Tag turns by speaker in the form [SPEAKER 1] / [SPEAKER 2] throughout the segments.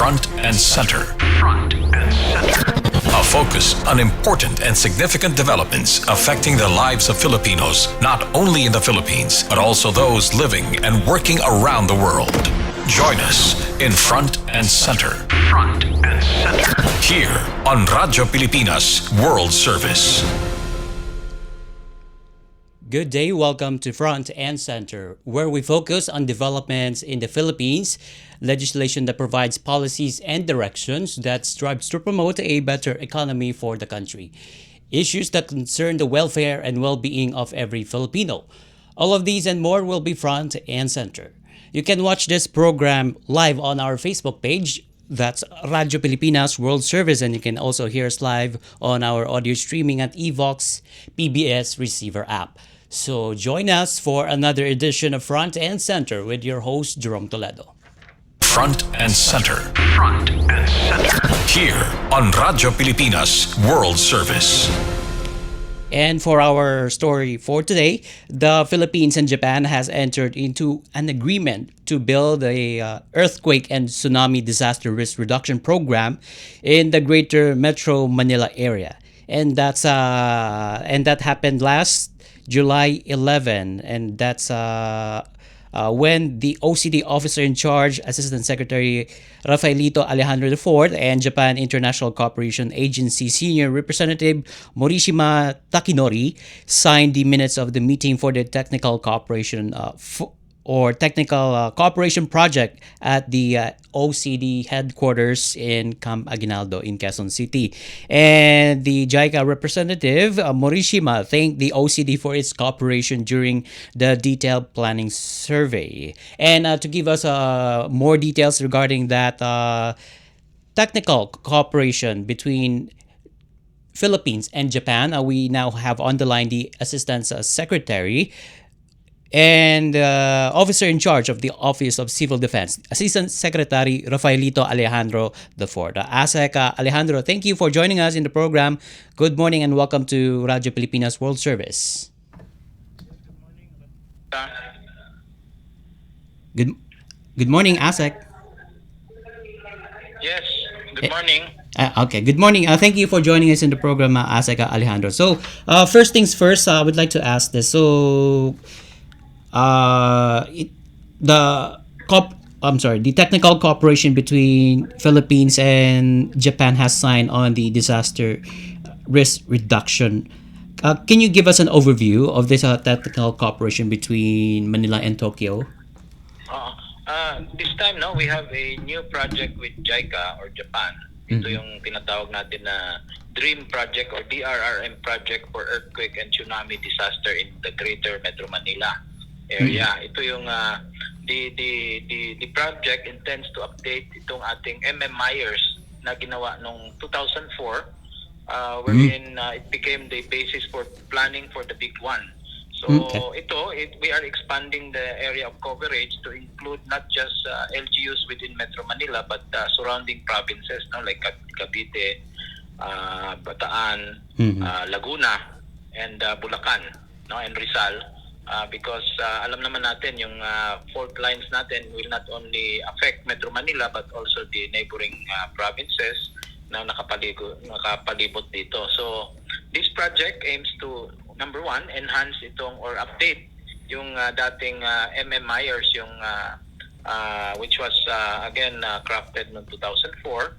[SPEAKER 1] Front and Center. Front and Center. A focus on important and significant developments affecting the lives of Filipinos, not only in the Philippines, but also those living and working around the world. Join us in Front and Center. Front and Center. Here on Radyo Pilipinas World Service.
[SPEAKER 2] Good day, welcome to Front and Center, where we focus on developments in the Philippines, legislation that provides policies and directions that strives to promote a better economy for the country, issues that concern the welfare and well-being of every Filipino. All of these and more will be Front and Center. You can watch this program live on our Facebook page. That's Radyo Pilipinas World Service, and you can also hear us live on our audio streaming at Evox PBS Receiver app. So join us for another edition of Front and Center with your host, Jerome Toledo.
[SPEAKER 1] Front and Center. Front and Center. Here on Radyo Pilipinas World Service.
[SPEAKER 2] And for our story for today, the Philippines and Japan has entered into an agreement to build a earthquake and tsunami disaster risk reduction program in the Greater Metro Manila area. And that happened last July 11, and that's when the OCD officer in charge, Assistant Secretary Rafaelito Alejandro IV, and Japan International Cooperation Agency Senior Representative Morishima Takinori signed the minutes of the meeting for the technical cooperation cooperation project at the OCD headquarters in Camp Aguinaldo in Quezon City. And the JICA representative, Morishima, thanked the OCD for its cooperation during the detailed planning survey. And to give us more details regarding that technical cooperation between Philippines and Japan, we now have on the line the Assistant Secretary and officer in charge of the Office of Civil Defense, Assistant Secretary Rafaelito Alejandro IV. ASEC Alejandro, thank you for joining us in the program. Good morning and welcome to Radyo Pilipinas World Service. Good morning, ASEC.
[SPEAKER 3] Yes, good morning.
[SPEAKER 2] Okay, good morning. Thank you for joining us in the program, ASEC Alejandro. So, first things first, I would like to ask this. So, the technical cooperation between Philippines and Japan has signed on the disaster risk reduction. Can you give us an overview of this technical cooperation between Manila and Tokyo?
[SPEAKER 3] This time, no, we have a new project with JICA or Japan. Ito yung tinatawag natin na Dream Project or DRRM Project for Earthquake and Tsunami Disaster in the Greater Metro Manila area. Ito yung the project intends to update itong ating Myers na ginawa noong 2004 wherein it became the basis for planning for the big one. So we are expanding the area of coverage to include not just LGUs within Metro Manila but surrounding provinces, no, like Cavite, Bataan, Laguna, and Bulacan, no, and Rizal. Because alam naman natin yung fault lines natin will not only affect Metro Manila but also the neighboring provinces na nakapalibot dito. So this project aims to, number one, enhance itong or update yung dating Myers, yung which was again crafted noong 2004,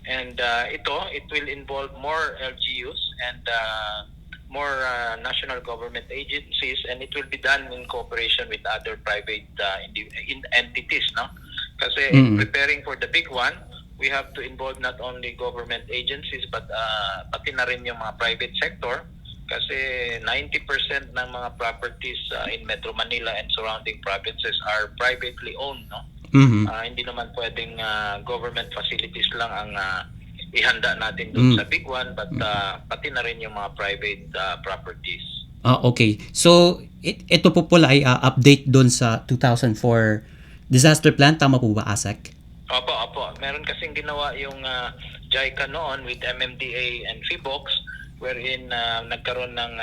[SPEAKER 3] and it will involve more LGUs and more national government agencies, and it will be done in cooperation with other private entities, no? Kasi in preparing for the big one, we have to involve not only government agencies but pati na rin yung mga private sector, kasi 90% ng mga properties in Metro Manila and surrounding provinces are privately owned, no? Hindi naman pwedeng government facilities lang ang ihanda natin doon sa big one, but pati na rin yung mga private properties.
[SPEAKER 2] Okay. So, ito po pala ay update doon sa 2004 disaster plan. Tama po ba, ASEC?
[SPEAKER 3] Opo. Meron kasing ginawa yung JICA noon with MMDA and FIBOX wherein nagkaroon ng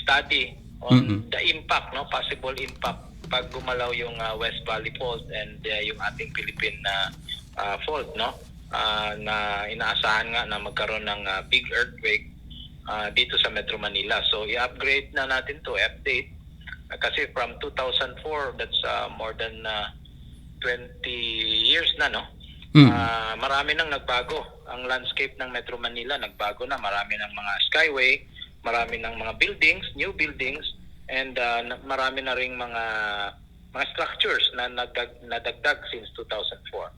[SPEAKER 3] study on the impact, no, possible impact pag gumalaw yung West Valley Fault and yung ating Philippine fault, no? Na inaasahan nga na magkaroon ng big earthquake dito sa Metro Manila. So i-upgrade na natin to, update. Kasi from 2004, that's more than 20 years na, no? Marami nang nagbago. Ang landscape ng Metro Manila nagbago na. Marami ng mga skyway, marami ng mga buildings, new buildings, and marami na ring mga structures na nadagdag since 2004.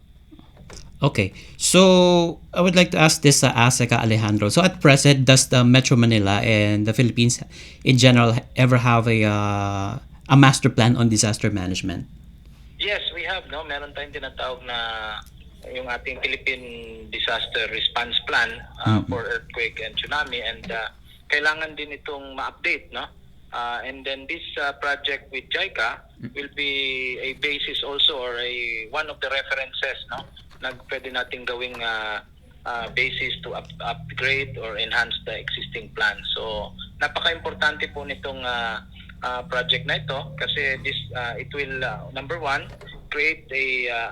[SPEAKER 2] Okay, so I would like to ask this Aseka Alejandro. So at present, does the Metro Manila and the Philippines in general ever have a master plan on disaster management?
[SPEAKER 3] Yes, we have, no. Meron tayong tinatawag na yung ating Philippine Disaster Response Plan for earthquake and tsunami, and kailangan din itong ma-update, no. And then this project with JICA will be a basis also, or one of the references, no, na pwede nating gawing basis to upgrade or enhance the existing plan. So napaka-importante po nitong project na ito kasi it will number one, create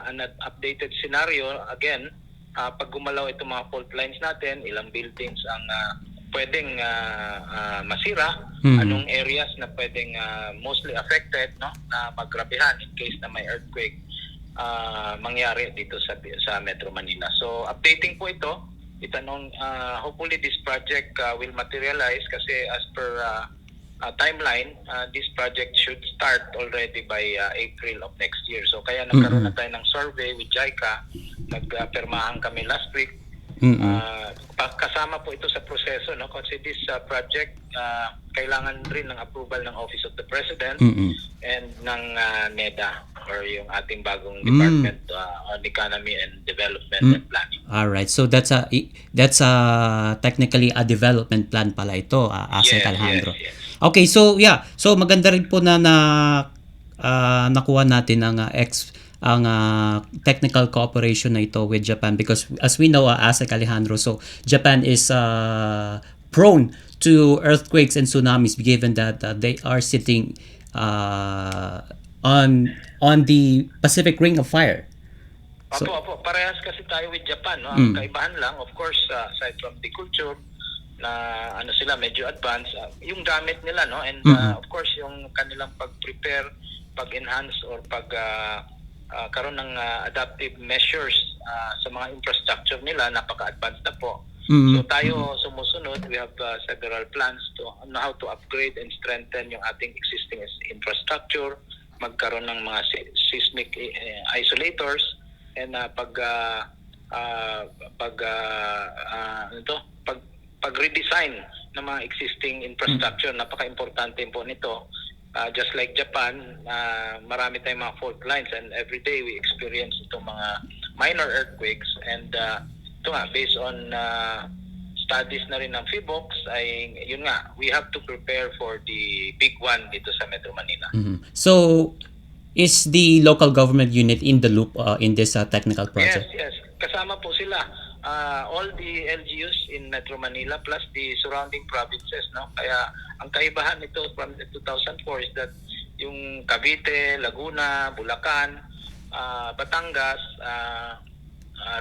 [SPEAKER 3] an updated scenario. Again, pag gumalaw itong mga fault lines natin, ilang buildings ang pwedeng masira, anong areas na pwedeng mostly affected, no, na magrabehan in case na may earthquake mangyari dito sa Metro Manila. So updating po ito, hopefully this project will materialize kasi as per timeline, this project should start already by April of next year. So kaya nagkaroon na tayo ng survey with JICA, nagpirmahan kami last week. Kasama po ito sa proseso, no, kasi this project kailangan rin ng approval ng Office of the President and ng NEDA, or yung ating bagong Department on Economy and Development and Planning.
[SPEAKER 2] All right, so that's technically a development plan pala ito, Asek Alejandro.
[SPEAKER 3] Yes.
[SPEAKER 2] Okay, so yeah, so maganda rin po na nakuha natin ang technical cooperation na ito with Japan, because as we know, Asek Alejandro, so Japan is prone to earthquakes and tsunamis given that they are sitting on the Pacific Ring of Fire.
[SPEAKER 3] So, parehas kasi tayo with Japan, no? Ang kaibahan lang, of course, aside from the culture na sila medyo advanced, yung gamit nila, no, and of course yung kanilang pag-prepare, pag-enhance, or karoon ng adaptive measures sa mga infrastructure nila, napaka-advanced na po. So tayo sumusunod, we have several plans on how to upgrade and strengthen yung ating existing infrastructure, magkaroon ng mga seismic isolators, and pag-redesign ng mga existing infrastructure. Napaka-importante po nito. Just like Japan, marami tayong mga fault lines, and every day we experience itong mga minor earthquakes, and ito nga, based on studies na rin ng PHIVOX, ay yun nga, we have to prepare for the big one dito sa Metro Manila.
[SPEAKER 2] So is the local government unit in the loop in this technical project?
[SPEAKER 3] Yes, kasama po sila. All the LGUs in Metro Manila plus the surrounding provinces, no. Kaya ang kaibahan nito from 2004 is that yung Cavite, Laguna, Bulacan, Batangas,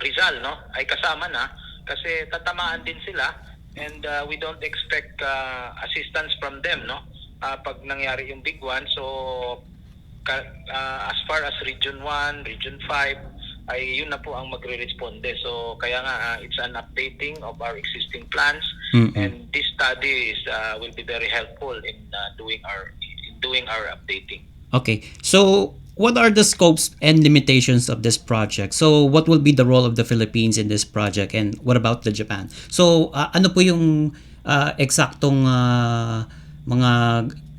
[SPEAKER 3] Rizal, no, ay kasama na kasi tatamaan din sila, and we don't expect assistance from them, no, pag nangyari yung big one. So as far as Region 1, Region 5, ay yun na po ang magre-responde. So kaya nga it's an updating of our existing plans, and this study will be very helpful in doing our updating.
[SPEAKER 2] Okay, so what are the scopes and limitations of this project? So what will be the role of the Philippines in this project, and what about the Japan? So ano po yung eksaktong mga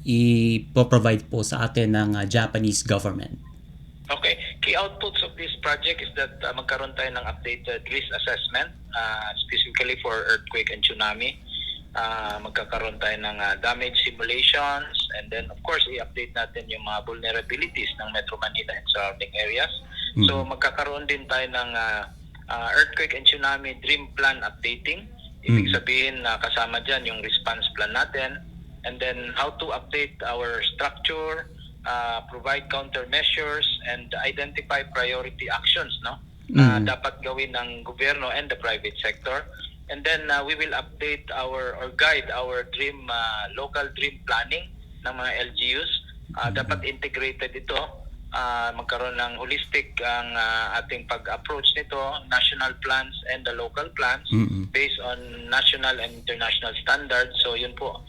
[SPEAKER 2] i-provide po sa atin ng Japanese government?
[SPEAKER 3] Okay. Key outputs of this project is that magkaroon tayo ng updated risk assessment, specifically for earthquake and tsunami. Magkakaroon tayo ng damage simulations, and then of course i-update natin yung mga vulnerabilities ng Metro Manila and surrounding areas. So magkakaroon din tayo ng earthquake and tsunami dream plan updating. Ibig sabihin kasama dyan yung response plan natin, and then how to update our structure, provide countermeasures, and identify priority actions, no, dapat gawin ng gobyerno and the private sector. And then we will update or guide our local dream planning ng mga LGUs. Dapat integrated ito. Magkaroon ng holistic ang ating pag-approach nito, national plans and the local plans based on national and international standards. So yun po.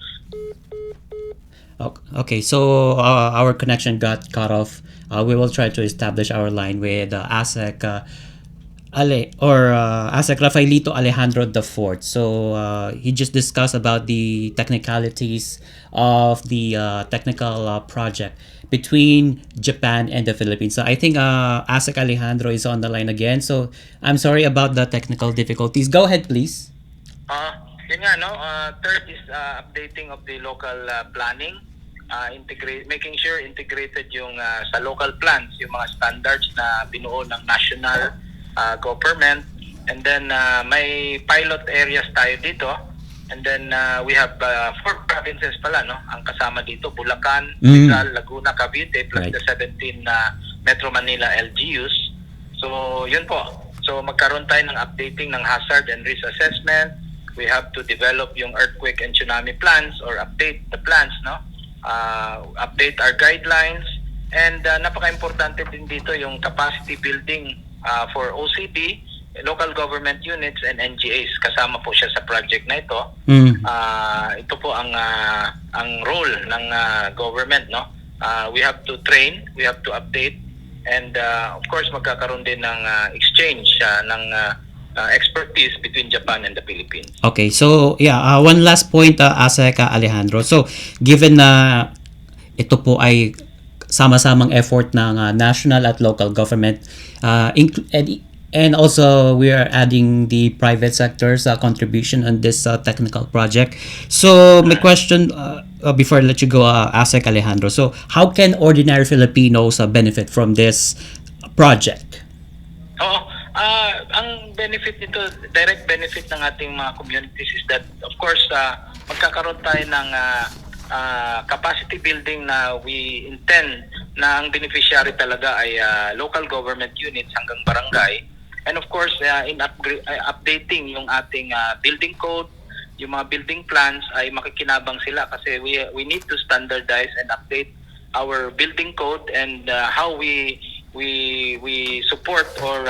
[SPEAKER 2] Okay, so our connection got cut off. We will try to establish our line with ASEC ASEC Rafaelito Alejandro IV. So he just discussed about the technicalities of the technical project between Japan and the Philippines. So I think ASEC Alejandro is on the line again. So I'm sorry about the technical difficulties. Go ahead, please.
[SPEAKER 3] Yun nga, no? Third is updating of the local planning. Making sure integrated yung sa local plans, yung mga standards na binuo ng national government. And then may pilot areas tayo dito. And then we have 4 provinces pala, no? Ang kasama dito, Bulacan, Rizal, Laguna, Cavite, plus the 17 Metro Manila LGUs. So, yun po. So, magkaroon tayo ng updating ng hazard and risk assessment. We have to develop yung earthquake and tsunami plans or update the plans, no? Update our guidelines. And napaka-importante din dito yung capacity building for OCD, local government units and NGAs. Kasama po siya sa project na ito. Ito po ang role ng government, no? We have to train, we have to update, and of course magkakaroon din ng exchange ng expertise between Japan and the Philippines.
[SPEAKER 2] Okay, so yeah, one last point, ASEC Alejandro. So given na ito po ay sama-samang effort ng national at local government, and also we are adding the private sector's contribution on this technical project. So my question before I let you go, ASEC Alejandro, so how can ordinary Filipinos benefit from this project?
[SPEAKER 3] Ang benefit nito, direct benefit ng ating mga communities is that of course magkakaroon tayo ng capacity building na we intend na ang beneficiary talaga ay local government units hanggang barangay. And of course, updating yung ating building code, yung mga building plans ay makikinabang sila kasi we need to standardize and update our building code and how we support or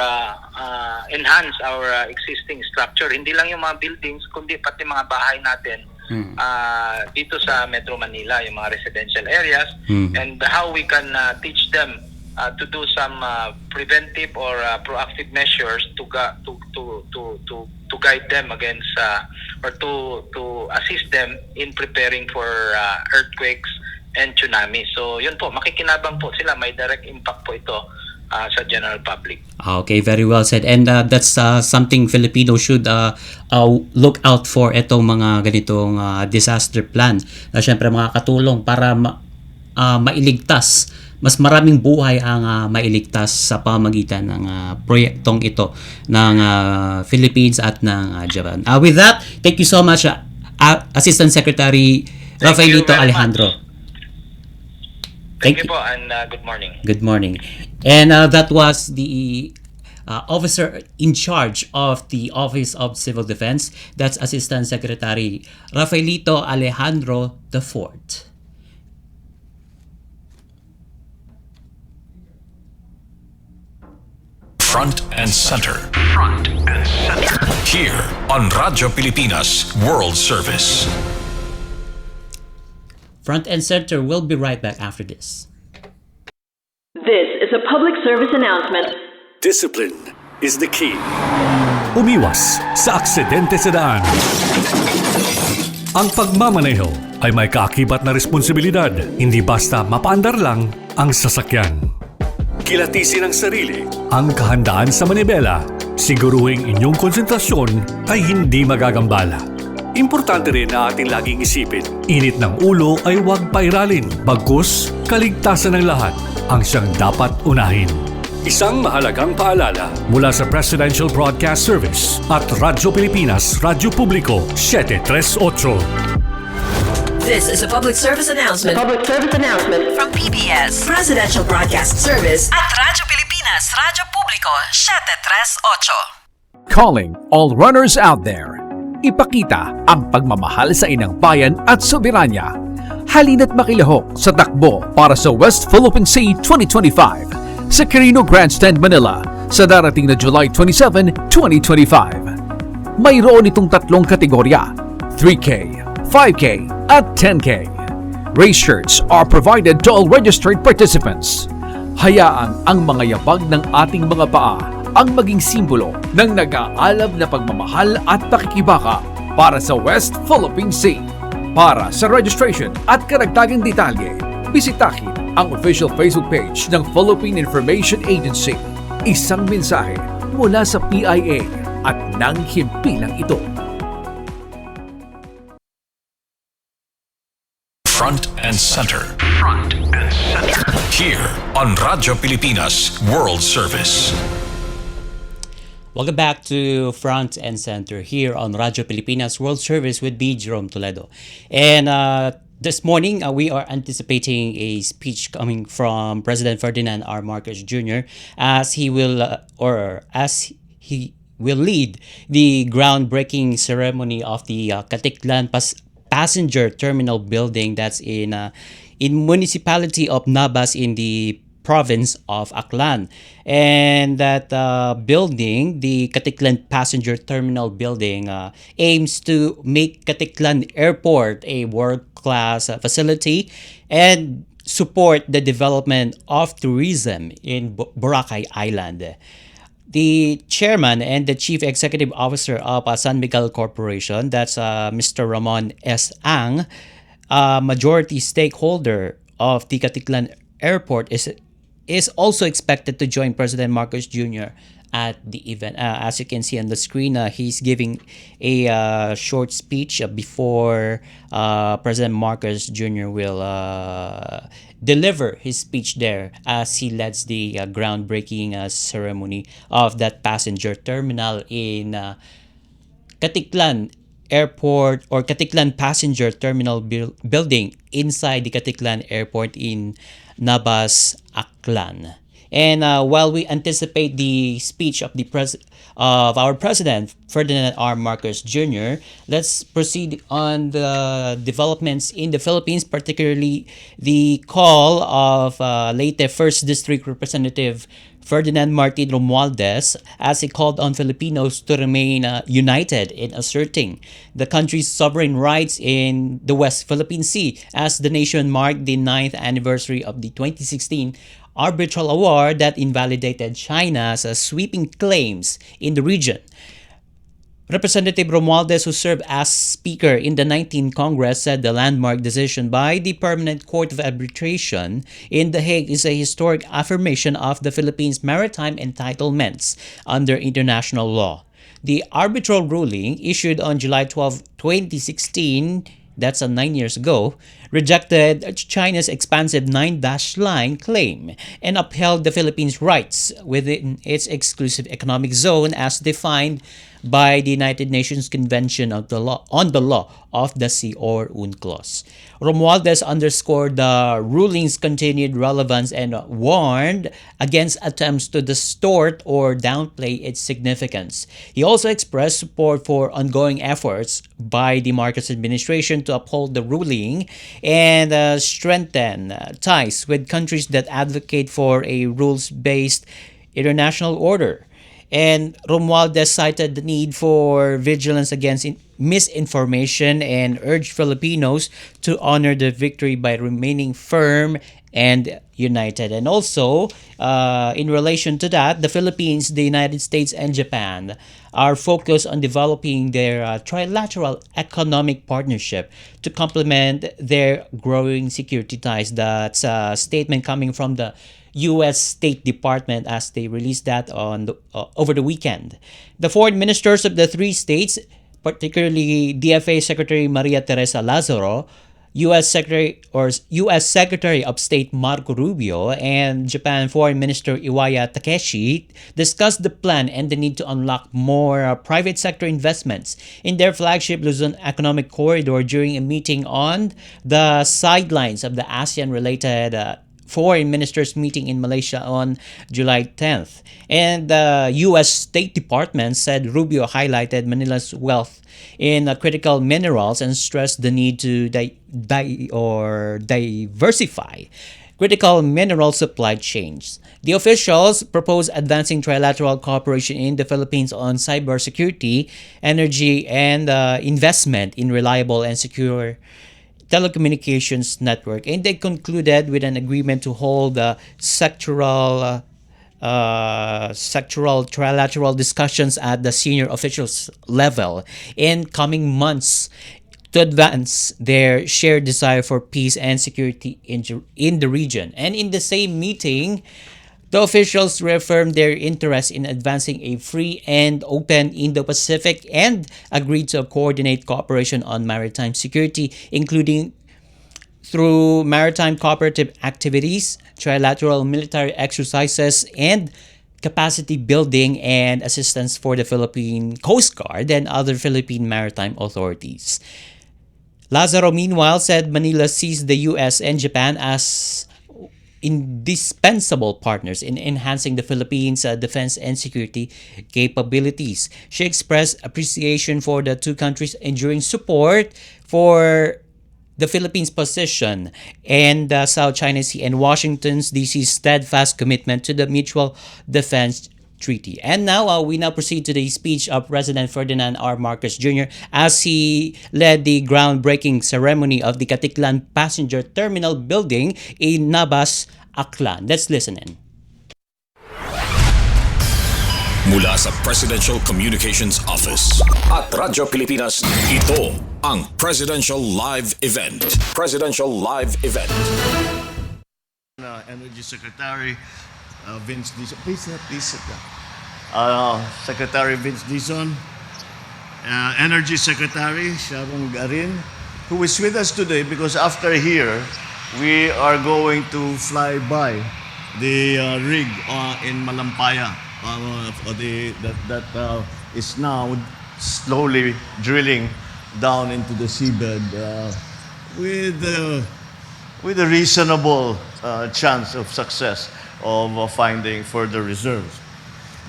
[SPEAKER 3] enhance our existing structure. Hindi lang yung mga buildings, kundi pati mga bahay natin dito sa Metro Manila, yung mga residential areas, and how we can teach them to do some preventive or proactive measures to guide them against or to assist them in preparing for earthquakes and tsunami. So yun po, makikinabang po sila, may direct impact po ito sa general public.
[SPEAKER 2] Okay, very well said. And that's something Filipinos should look out for, itong mga ganitong disaster plan na syempre makakatulong para mailigtas, mas maraming buhay ang mailigtas sa pamamagitan ng proyektong ito ng Philippines at ng Japan. With that, thank you so much, Assistant Secretary Rafaelito Alejandro.
[SPEAKER 3] Thank you po, and good morning.
[SPEAKER 2] Good morning. And that was the officer in charge of the Office of Civil Defense. That's Assistant Secretary Rafaelito Alejandro IV.
[SPEAKER 1] Front and center. Front and center. Here on Radyo Pilipinas World Service.
[SPEAKER 2] Front and center. We'll be right back after this.
[SPEAKER 4] This is a public service announcement.
[SPEAKER 5] Discipline is the key. Umiwas sa aksidente sa daan. Ang pagmamaneho ay may kaakibat na responsibilidad, hindi basta mapaandar lang ang sasakyan. Kilatisin ang sarili, ang kahandaan sa manibela, siguruhing inyong konsentrasyon ay hindi magagambala. Importante rin na ating laging isipin, init ng ulo ay huwag pairalin, bagkus kaligtasan ng lahat ang siyang dapat unahin. Isang mahalagang paalala mula sa Presidential Broadcast Service at Radyo Pilipinas, Radyo Publiko 738.
[SPEAKER 4] This is a public service announcement.
[SPEAKER 6] Public service announcement
[SPEAKER 4] From PBS Presidential Broadcast Service at Radyo Pilipinas.
[SPEAKER 6] Pilipinas Radyo Publiko 738.
[SPEAKER 7] Calling all runners out there. Ipakita ang pagmamahal sa inang bayan at soberanya. Halina't makilahok sa takbo para sa West Philippine Sea 2025 sa Quirino Grandstand, Manila sa darating na July 27, 2025. Mayroon itong tatlong kategorya, 3K, 5K, at 10K. Race shirts are provided to all registered participants. Hayaang ang mga yabag ng ating mga paa ang maging simbolo ng nag-aalab na pagmamahal at pakikibaka para sa West Philippine Sea. Para sa registration at karagdagang detalye, bisitahin ang official Facebook page ng Philippine Information Agency. Isang mensahe mula sa PIA at ng himpilang ito.
[SPEAKER 1] Front and center. Front and center. Here on Radyo Pilipinas World Service.
[SPEAKER 2] Welcome back to Front and Center here on Radyo Pilipinas World Service with me, Jerome Toledo. And this morning, we are anticipating a speech coming from President Ferdinand R. Marcos Jr. as he will lead the groundbreaking ceremony of the Katiklan passenger terminal building that's in municipality of Nabas in the province of Aklan. And that building, the Katiklan passenger terminal building, aims to make Katiklan Airport a world-class facility and support the development of tourism in Boracay Island. The chairman and the chief executive officer of San Miguel Corporation, that's Mr. Ramon S. Ang, a majority stakeholder of the Katiklan Airport, is also expected to join President Marcos Jr. at the event. As you can see on the screen, he's giving a short speech before President Marcos Jr. will deliver his speech there as he leads the groundbreaking ceremony of that passenger terminal in Katiklan Airport or Katiklan Passenger Terminal building inside the Katiklan Airport in Nabas, Aklan. And while we anticipate the speech of our President Ferdinand R. Marcos Jr., let's proceed on the developments in the Philippines, particularly the call of Leyte 1st District Representative Ferdinand Martin Romualdez as he called on Filipinos to remain united in asserting the country's sovereign rights in the West Philippine Sea as the nation marked the 9th anniversary of the 2016 arbitral award that invalidated China's sweeping claims in the region. Representative Romualdez, who served as Speaker in the 19th Congress, said the landmark decision by the Permanent Court of Arbitration in The Hague is a historic affirmation of the Philippines' maritime entitlements under international law. The arbitral ruling, issued on July 12, 2016, that's 9 years ago, rejected China's expansive 9-dash line claim and upheld the Philippines' rights within its exclusive economic zone as defined by the United Nations Convention on the Law of the Sea, or UNCLOS. Romualdez underscored the ruling's continued relevance and warned against attempts to distort or downplay its significance. He also expressed support for ongoing efforts by the Marcos administration to uphold the ruling and strengthen ties with countries that advocate for a rules-based international order. And Romualdez cited the need for vigilance against misinformation and urged Filipinos to honor the victory by remaining firm and united. And also, in relation to that, the Philippines, the United States, and Japan are focused on developing their trilateral economic partnership to complement their growing security ties. That's a statement coming from the U.S. State Department as they released that on over the weekend. The foreign ministers of the three states, particularly DFA Secretary Maria Teresa Lazaro, U.S. Secretary of State Marco Rubio, and Japan Foreign Minister Iwaya Takeshi discussed the plan and the need to unlock more private sector investments in their flagship Luzon Economic Corridor during a meeting on the sidelines of the ASEAN-related foreign ministers meeting in Malaysia on July 10th. And the U.S. State Department said Rubio highlighted Manila's wealth in critical minerals and stressed the need to diversify critical mineral supply chains. The officials proposed advancing trilateral cooperation in the Philippines on cybersecurity, energy, and investment in reliable and secure telecommunications network. And they concluded with an agreement to hold sectoral trilateral discussions at the senior officials level in coming months to advance their shared desire for peace and security in the region. And in the same meeting, the officials reaffirmed their interest in advancing a free and open Indo-Pacific and agreed to coordinate cooperation on maritime security, including through maritime cooperative activities, trilateral military exercises, and capacity building and assistance for the Philippine Coast Guard and other Philippine maritime authorities. Lazaro, meanwhile, said Manila sees the U.S. and Japan as indispensable partners in enhancing the Philippines' defense and security capabilities. She expressed appreciation for the two countries' enduring support for the Philippines' position in the South China Sea and Washington's D.C.'s steadfast commitment to the mutual defense treaty. And now we proceed to the speech of President Ferdinand R. Marcos Jr. as he led the groundbreaking ceremony of the Katiklan Passenger Terminal building in Nabas, Aklan. Let's listen in.
[SPEAKER 1] Mula sa Presidential Communications Office at Radyo Pilipinas, ito ang Presidential Live Event. Presidential Live Event.
[SPEAKER 6] Energy Secretary Vince Dizon. Please sit down. Secretary Vince Dizon, Energy Secretary Sharon Garin, who is with us today because after here, we are going to fly by the rig in Malampaya that is now slowly drilling down into the seabed with a reasonable chance of success of finding further reserves.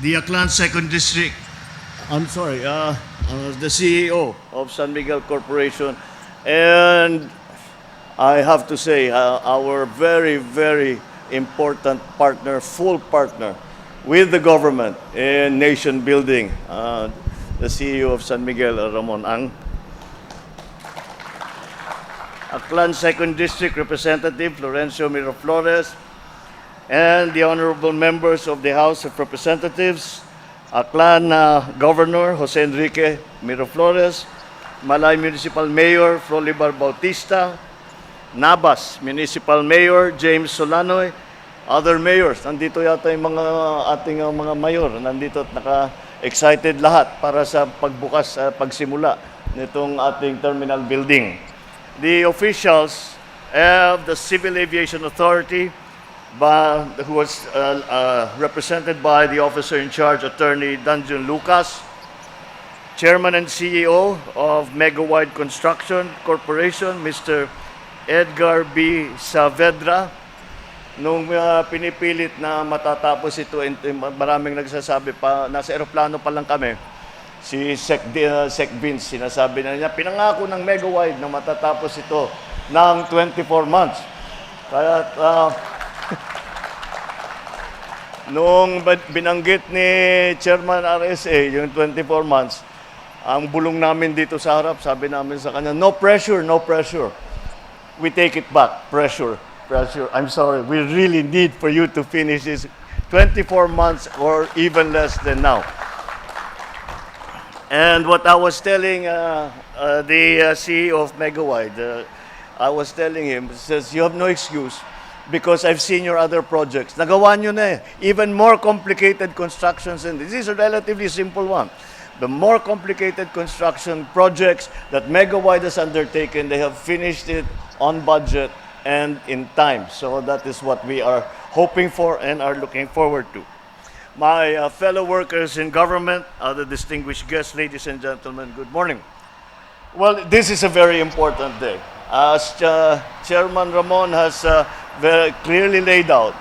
[SPEAKER 6] The Aklan Second District, the CEO of San Miguel Corporation, and I have to say, our very, very important partner, full partner with the government in nation building, the CEO of San Miguel, Ramon Ang. Aklan Second District Representative Florencio Miraflores, and the honorable members of the House of Representatives, Aklan Governor Jose Enrique Miraflores, Malay Municipal Mayor Flolibar Bautista, Nabas Municipal Mayor James Solanoy, other mayors. Nandito yata yung ating mga mayor. Nandito at naka-excited lahat para sa pagbukas, pagsimula nitong ating terminal building. The officials of the Civil Aviation Authority, who was represented by the officer in charge, Attorney Danjun Lucas, Chairman and CEO of Megawide Construction Corporation, Mr. Edgar B. Saavedra. Nung pinipilit na matatapos ito, maraming nagsasabi pa, nasa eroplano pa lang kami, si Sec Vince, sinasabi na niya, pinangako ng Megawide na matatapos ito ng 24 months. Kaya nung binanggit ni Chairman RSA yung 24 months, ang bulong namin dito sa harap, sabi namin sa kanya, no pressure, no pressure. We take it back, pressure. I'm sorry, we really need for you to finish this 24 months or even less than now. And what I was telling the CEO of Megawide, I was telling him, says, you have no excuse because I've seen your other projects. Nagawa nyo na eh. Even more complicated constructions, and this is a relatively simple one. The more complicated construction projects that Megawide has undertaken, they have finished it on budget and in time. So that is what we are hoping for and are looking forward to. My fellow workers in government, other distinguished guests, ladies and gentlemen, good morning. Well, this is a very important day. As Chairman Ramon has very clearly laid out.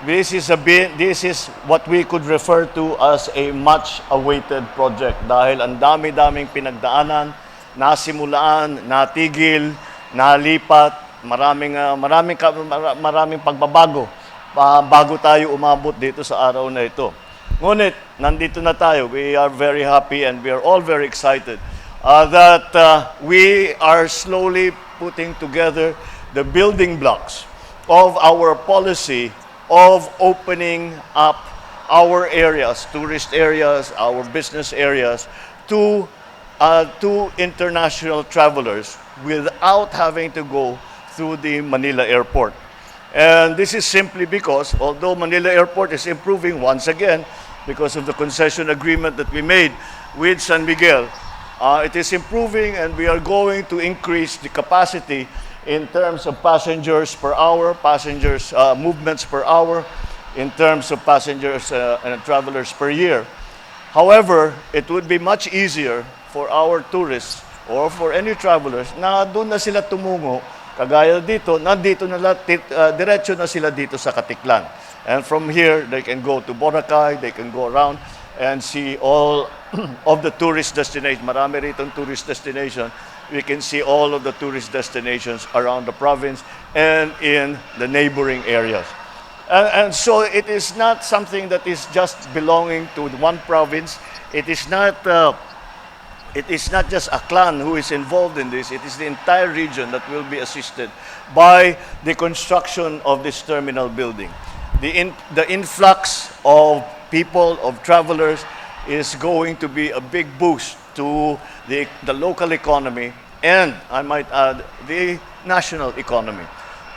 [SPEAKER 6] This is what we could refer to as a much-awaited project dahil ang dami-daming pinagdaanan, nasimulaan, natigil, nalipat, maraming pagbabago bago tayo umabot dito sa araw na ito. Ngunit, nandito na tayo. We are very happy and we are all very excited that we are slowly putting together the building blocks of our policy of opening up our areas, tourist areas, our business areas, to international travelers without having to go through the Manila airport. And this is simply because, although Manila airport is improving once again, because of the concession agreement that we made with San Miguel, it is improving and we are going to increase the capacity in terms of passengers per hour, passengers movements per hour, in terms of passengers and travelers per year. However, it would be much easier for our tourists or for any travelers na doon na sila tumungo, kagaya dito, diretso na sila dito sa Katiklan. And from here, they can go to Boracay, they can go around and see all of the tourist destinations. Marami rito tourist destination. We can see all of the tourist destinations around the province and in the neighboring areas. And so it is not something that is just belonging to one province. It is not just Aklan who is involved in this. It is the entire region that will be assisted by the construction of this terminal building. The influx of people, of travelers, is going to be a big boost to the local economy and, I might add, the national economy.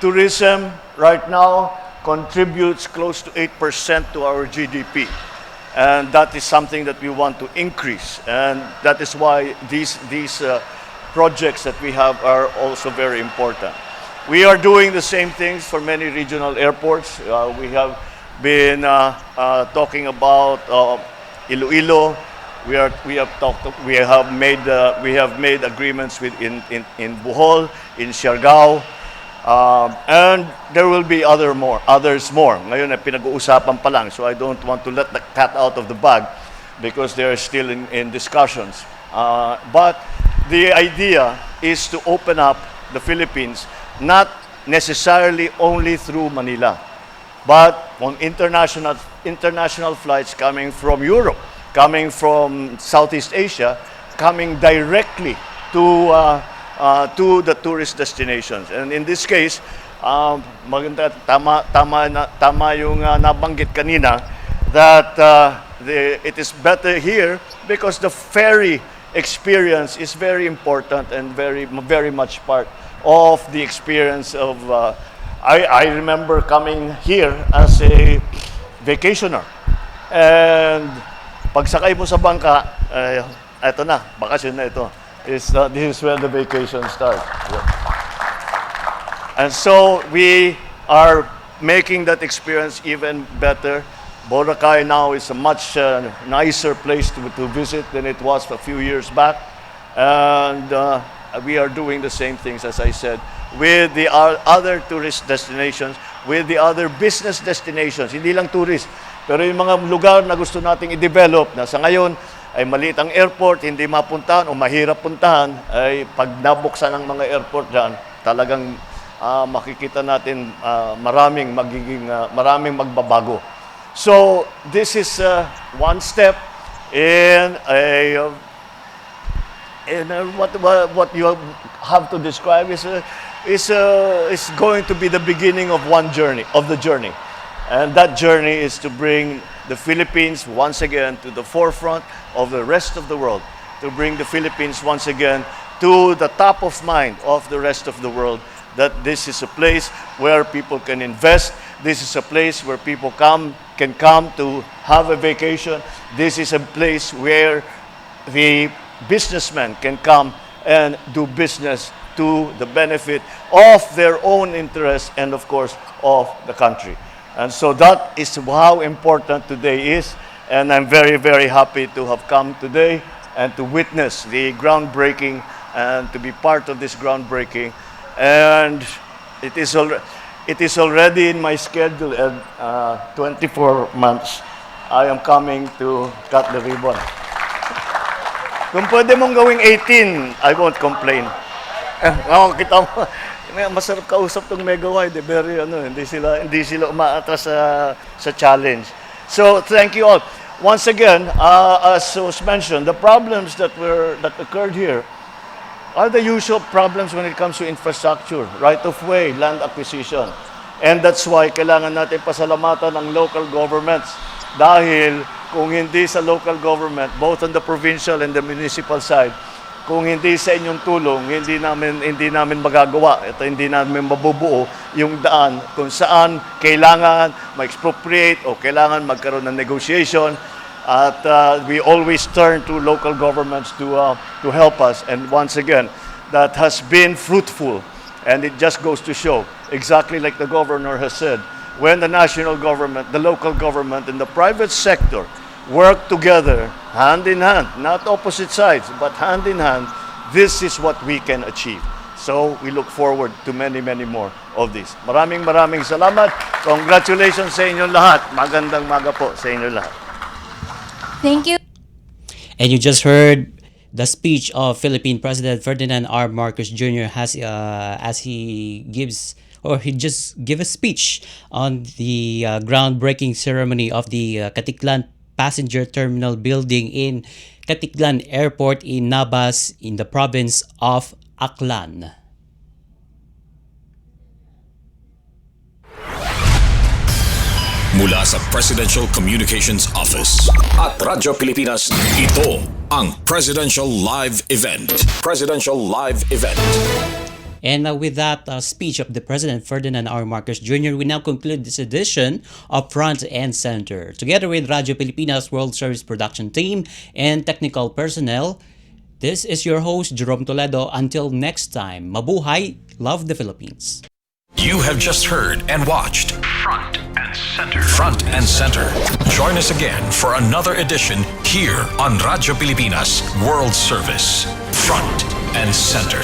[SPEAKER 6] Tourism right now contributes close to 8% to our GDP. And that is something that we want to increase. And that is why these projects that we have are also very important. We are doing the same things for many regional airports. We have been talking about Iloilo. We have made agreements with in Bohol, in Siargao, and there will be others more. Ngayon ay pinag-uusapan pa lang, so I don't want to let the cat out of the bag because they are still in discussions. But the idea is to open up the Philippines not necessarily only through Manila, but on international flights coming from Europe, coming from Southeast Asia, coming directly to the tourist destinations. And in this case, maganda, tama yung nabanggit kanina that it is better here because the ferry experience is very important and very much part of the experience of. I remember coming here as a vacationer, and pagsakay mo sa bangka, eto na, bakasyon na ito. This is where the vacation starts. And so we are making that experience even better. Boracay now is a much nicer place to visit than it was a few years back. And we are doing the same things, as I said, with the other tourist destinations, with the other business destinations. Hindi lang tourist, pero yung mga lugar na gusto nating i-develop na sa ngayon ay maliit ang airport, hindi mapuntahan o mahirap puntahan, ay pag nabuksan ang mga airport dyan, talagang makikita natin maraming magbabago. So this is one step in what you have to describe is going to be the beginning of the journey. And that journey is to bring the Philippines once again to the forefront of the rest of the world, to bring the Philippines once again to the top of mind of the rest of the world, that this is a place where people can invest, this is a place where people can come to have a vacation, this is a place where the businessmen can come and do business to the benefit of their own interests and of course of the country. And so that is how important today is, and I'm very, very happy to have come today and to witness the groundbreaking and to be part of this groundbreaking. And it is it is already in my schedule, and 24 months, I am coming to cut the ribbon. Kung pwede mong gawing 18, I won't complain. Kita mo, masarap kausap tong Mega Wide, very hindi sila umaatras sa challenge. So thank you all. Once again, as was mentioned, the problems that occurred here are the usual problems when it comes to infrastructure, right of way, land acquisition. And that's why kailangan natin pasalamatan ang local governments. Dahil kung hindi sa local government, both on the provincial and the municipal side, kung hindi sa inyong tulong, hindi namin magagawa, hindi namin mabubuo yung daan kung saan kailangan ma-expropriate o kailangan magkaroon ng negotiation. At we always turn to local governments to help us. And once again, that has been fruitful. And it just goes to show, exactly like the governor has said, when the national government, the local government, and the private sector work together, hand in hand, not opposite sides, but hand in hand, this is what we can achieve. So we look forward to many, many more of this. Maraming salamat. Congratulations sa inyong lahat. Magandang maga po sa inyong lahat.
[SPEAKER 8] Thank you.
[SPEAKER 2] And you just heard the speech of Philippine President Ferdinand R. Marcos Jr. as he just gave a speech on the groundbreaking ceremony of the Katiklan Passenger Terminal building in Katiklan Airport in Nabas in the province of Aklan.
[SPEAKER 1] Mula sa Presidential Communications Office at Radyo Pilipinas, ito ang Presidential Live Event. Presidential Live Event.
[SPEAKER 2] And with that speech of the President Ferdinand R. Marcos Jr., we now conclude this edition of Front and Center. Together with Radyo Pilipinas World Service Production Team and technical personnel, this is your host, Jerome Toledo. Until next time, mabuhay, love the Philippines.
[SPEAKER 1] You have just heard and watched Front and Center. Front and Center. Join us again for another edition here on Radyo Pilipinas World Service. Front and Center.